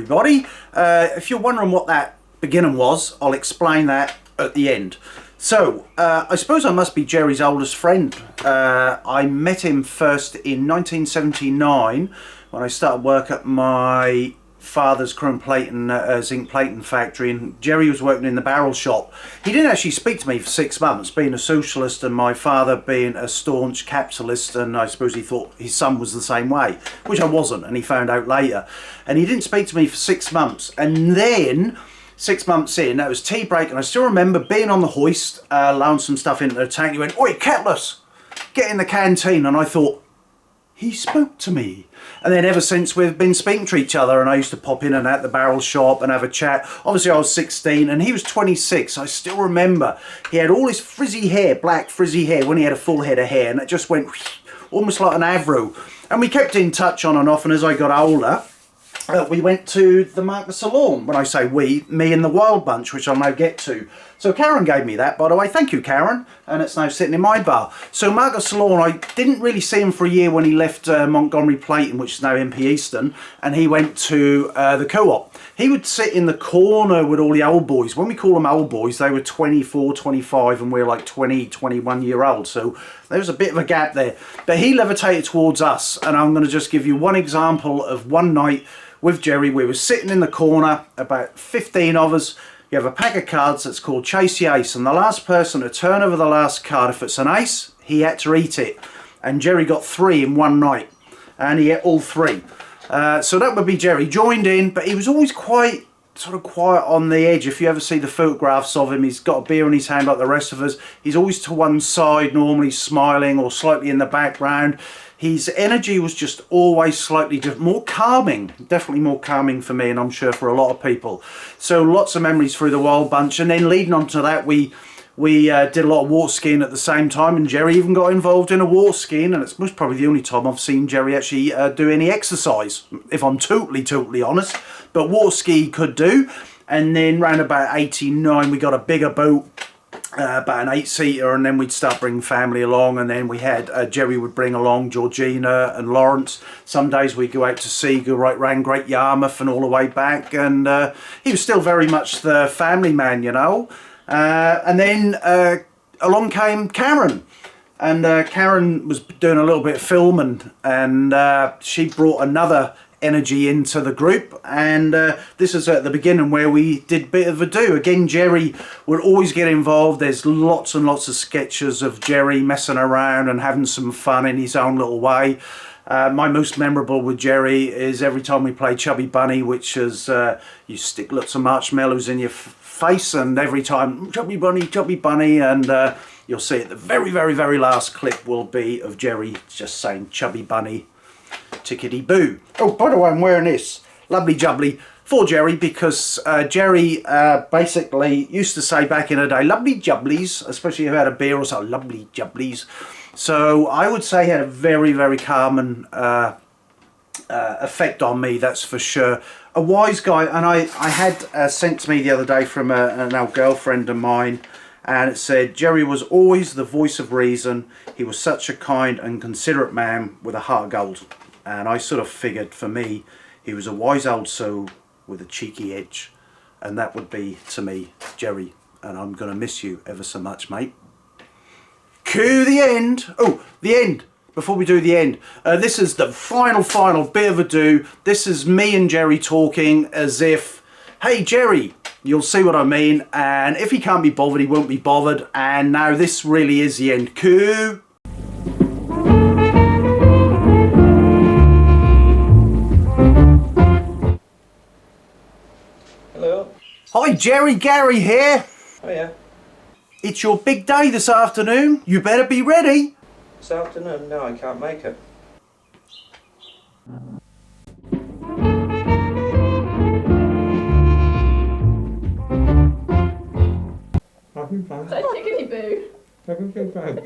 everybody. If you're wondering what that beginning was, I'll explain that at the end. So, I suppose I must be Gerry's oldest friend. I met him first in 1979 when I started work at my father's chrome plating, zinc plating factory, and Gerry was working in the barrel shop. He didn't actually speak to me for 6 months, being a socialist and my father being a staunch capitalist, and I suppose he thought his son was the same way, which I wasn't, and he found out later. And he didn't speak to me for 6 months, and then 6 months in, that was tea break, and I still remember being on the hoist, loading some stuff into the tank. He went, "Oi, Kettless, get in the canteen," and I thought, he spoke to me. And then ever since we've been speaking to each other, and I used to pop in and out the barrel shop and have a chat. Obviously I was 16 and he was 26. I still remember he had all his frizzy hair, black frizzy hair, when he had a full head of hair, and it just went almost like an afro. And we kept in touch on and off, and as I got older, we went to the Market Salon. When I say we, me and the Wild Bunch, which I'll now get to. So Karen gave me that, by the way. Thank you, Karen. And it's now sitting in my bar. So Market Salon, I didn't really see him for a year when he left Montgomery Plating, which is now MP Eastern, and he went to the Co-op. He would sit in the corner with all the old boys. When we call them old boys, they were 24, 25, and we're like 20, 21 year old. So there was a bit of a gap there. But he levitated towards us, and I'm going to just give you one example of one night with Gerry. We were sitting in the corner, about 15 of us. You have a pack of cards that's called Chase the Ace, and the last person to turn over the last card, if it's an ace, he had to eat it. And Gerry got 3 in one night, and he ate all 3. So that would be Gerry. Joined in, but he was always quite sort of quiet on the edge. If you ever see the photographs of him, he's got a beer in his hand like the rest of us. He's always to one side, normally smiling or slightly in the background. His energy was just always slightly different, more calming, definitely more calming for me, and I'm sure for a lot of people. So lots of memories through the Wild Bunch, and then leading on to that, we did a lot of water skiing at the same time, and Gerry even got involved in a water skiing, and it's most probably the only time I've seen Gerry actually do any exercise, if I'm totally honest. But water ski he could do. And then round about 89 we got a bigger boat, about an 8-seater, and then we'd start bringing family along, and then we had Gerry would bring along Georgina and Lawrence. Some days we'd go out to sea, go right round Great Yarmouth and all the way back, and he was still very much the family man, you know. And then along came Karen, and Karen was doing a little bit of filming, and she brought another energy into the group, and this is at the beginning where we did a bit of a do. Again, Gerry would always get involved. There's lots and lots of sketches of Gerry messing around and having some fun in his own little way. My most memorable with Gerry is every time we play Chubby Bunny, which is you stick lots of marshmallows in your face, and every time Chubby Bunny, and you'll see it. The very last clip will be of Gerry just saying Chubby Bunny, tickety boo. Oh, by the way, I'm wearing this lovely jubbly for Gerry, because Gerry basically used to say back in the day, lovely jubblies, especially if you had a beer or something, lovely jubblies. So I would say he had a very calming effect on me, that's for sure. A wise guy, and I had sent to me the other day from an old girlfriend of mine, and it said, Gerry was always the voice of reason. He was such a kind and considerate man with a heart of gold. And I sort of figured, for me, he was a wise old soul with a cheeky edge. And that would be, to me, Gerry. And I'm going to miss you ever so much, mate. Cue the end. Oh, the end. Before we do the end, this is the final bit of a do. This is me and Gerry talking as if, hey, Gerry, you'll see what I mean. And if he can't be bothered, he won't be bothered. And now this really is the end. Cue. Hi Gerry, Gary here. Oh yeah. It's your big day this afternoon. You better be ready. This afternoon? No, I can't make it. Having fun. Say chickadee boo. Having fun.